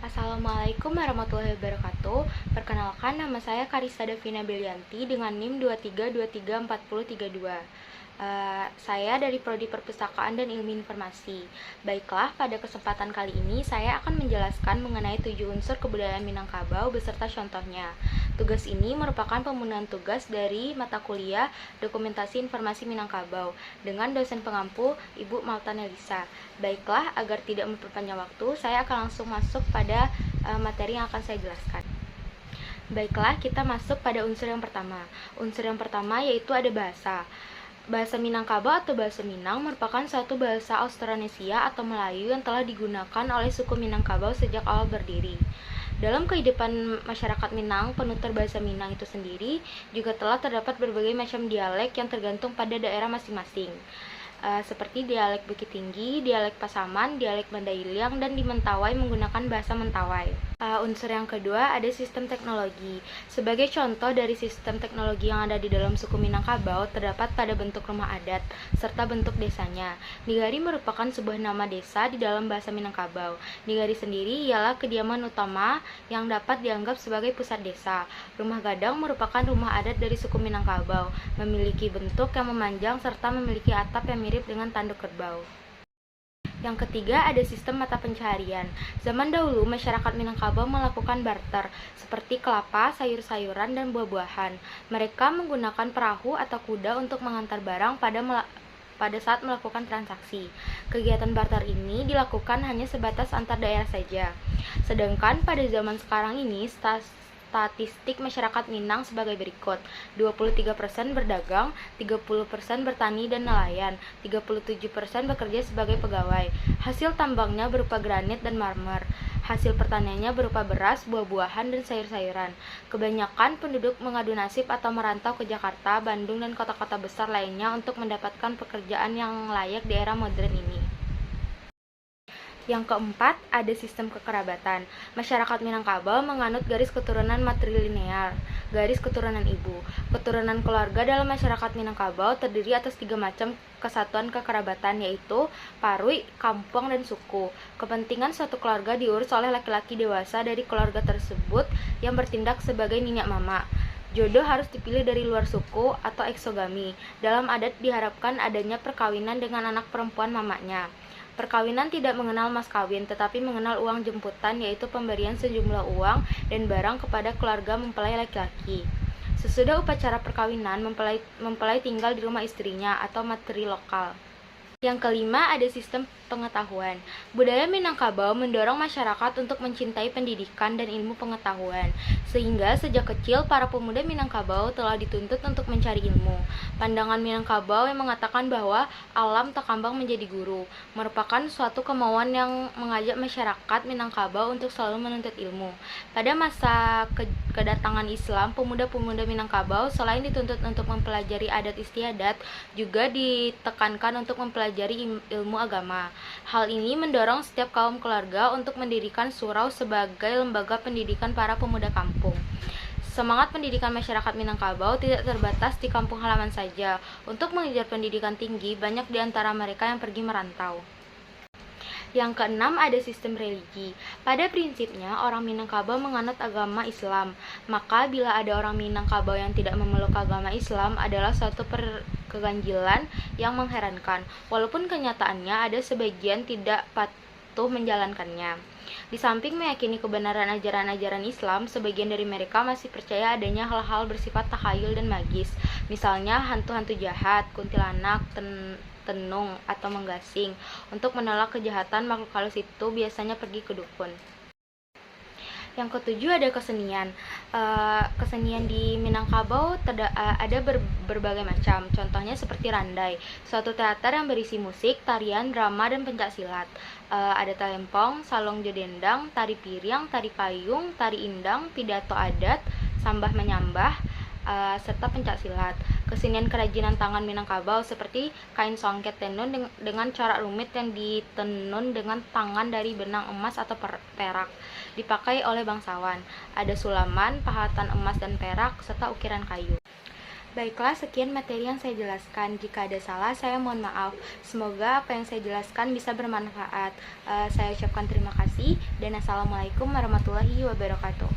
Assalamualaikum warahmatullahi wabarakatuh. Perkenalkan, nama saya Karissa Davina Belianti dengan NIM 23234032. Saya dari Prodi Perpustakaan dan Ilmu Informasi. Baiklah, pada kesempatan kali ini saya akan menjelaskan mengenai 7 unsur kebudayaan Minangkabau beserta contohnya. Tugas ini merupakan pembunuhan tugas dari mata kuliah Dokumentasi Informasi Minangkabau dengan dosen pengampu Ibu Malta Nelisa. Baiklah, agar tidak memperpanjang waktu, saya akan langsung masuk pada materi yang akan saya jelaskan. Baiklah, kita masuk pada unsur yang pertama. Unsur yang pertama yaitu ada bahasa. Bahasa Minangkabau atau bahasa Minang merupakan suatu bahasa Austronesia atau Melayu yang telah digunakan oleh suku Minangkabau sejak awal berdiri. Dalam kehidupan masyarakat Minang, penutur bahasa Minang itu sendiri juga telah terdapat berbagai macam dialek yang tergantung pada daerah masing-masing. Seperti dialek Bukit Tinggi, dialek Pasaman, dialek Mandailing, dan di Mentawai menggunakan bahasa Mentawai. Unsur yang kedua ada sistem teknologi. Sebagai contoh dari sistem teknologi yang ada di dalam suku Minangkabau terdapat pada bentuk rumah adat serta bentuk desanya. Nigari merupakan sebuah nama desa di dalam bahasa Minangkabau. Nigari sendiri ialah kediaman utama yang dapat dianggap sebagai pusat desa. Rumah gadang merupakan rumah adat dari suku Minangkabau, memiliki bentuk yang memanjang serta memiliki atap yang mirip dengan tanduk kerbau. Yang ketiga ada sistem mata pencaharian. Zaman dahulu masyarakat Minangkabau melakukan barter seperti kelapa, sayur-sayuran, dan buah-buahan. Mereka menggunakan perahu atau kuda untuk mengantar barang pada saat melakukan transaksi. Kegiatan barter ini dilakukan hanya sebatas antar daerah saja. Sedangkan pada zaman sekarang ini statistik masyarakat Minang sebagai berikut: 23% berdagang, 30% bertani dan nelayan, 37% bekerja sebagai pegawai. Hasil tambangnya berupa granit dan marmer. Hasil pertaniannya berupa beras, buah-buahan, dan sayur-sayuran. Kebanyakan penduduk mengadu nasib atau merantau ke Jakarta, Bandung, dan kota-kota besar lainnya untuk mendapatkan pekerjaan yang layak di era modern ini. Yang keempat, ada sistem kekerabatan. Masyarakat Minangkabau menganut garis keturunan matrilinear, garis keturunan ibu. Keturunan keluarga dalam masyarakat Minangkabau terdiri atas 3 macam kesatuan kekerabatan, yaitu parui, kampung, dan suku. Kepentingan suatu keluarga diurus oleh laki-laki dewasa dari keluarga tersebut yang bertindak sebagai nyenyak mama. Jodoh harus dipilih dari luar suku atau eksogami. Dalam adat diharapkan adanya perkawinan dengan anak perempuan mamanya. Perkawinan tidak mengenal mas kawin, tetapi mengenal uang jemputan, yaitu pemberian sejumlah uang dan barang kepada keluarga mempelai laki-laki. Sesudah upacara perkawinan, mempelai tinggal di rumah istrinya atau materi lokal. Yang kelima ada sistem pengetahuan. Budaya Minangkabau mendorong masyarakat untuk mencintai pendidikan dan ilmu pengetahuan, sehingga sejak kecil para pemuda Minangkabau telah dituntut untuk mencari ilmu. Pandangan Minangkabau yang mengatakan bahwa alam tak kambang menjadi guru merupakan suatu kemauan yang mengajak masyarakat Minangkabau untuk selalu menuntut ilmu. Pada masa kedatangan Islam, pemuda-pemuda Minangkabau selain dituntut untuk mempelajari adat istiadat, juga ditekankan untuk mempelajari ilmu agama. Hal ini mendorong setiap kaum keluarga untuk mendirikan surau sebagai lembaga pendidikan para pemuda kampung. Semangat pendidikan masyarakat Minangkabau tidak terbatas di kampung halaman saja. Untuk mengejar pendidikan tinggi, banyak di antara mereka yang pergi merantau. Yang keenam ada sistem religi. Pada prinsipnya, orang Minangkabau menganut agama Islam. Maka bila ada orang Minangkabau yang tidak memeluk agama Islam adalah suatu keganjilan yang mengherankan. Walaupun kenyataannya ada sebagian tidak patuh menjalankannya. Di samping meyakini kebenaran ajaran-ajaran Islam, sebagian dari mereka masih percaya adanya hal-hal bersifat takhayul dan magis. Misalnya hantu-hantu jahat, kuntilanak, tenung, atau menggasing. Untuk menolak kejahatan, makhluk halus itu biasanya pergi ke dukun. Yang ketujuh ada kesenian. Kesenian di Minangkabau ada berbagai macam. Contohnya seperti randai, suatu teater yang berisi musik, tarian, drama, dan pencaksilat. Ada talempong, salong jodendang, tari piring, tari payung, tari indang, pidato adat, sambah menyambah, serta pencaksilat. Kesenian kerajinan tangan Minangkabau seperti kain songket tenun dengan corak rumit yang ditenun dengan tangan dari benang emas atau perak, dipakai oleh bangsawan. Ada sulaman, pahatan emas dan perak, serta ukiran kayu. Baiklah, sekian materi yang saya jelaskan. Jika ada salah, saya mohon maaf. Semoga apa yang saya jelaskan bisa bermanfaat. Saya ucapkan terima kasih dan assalamualaikum warahmatullahi wabarakatuh.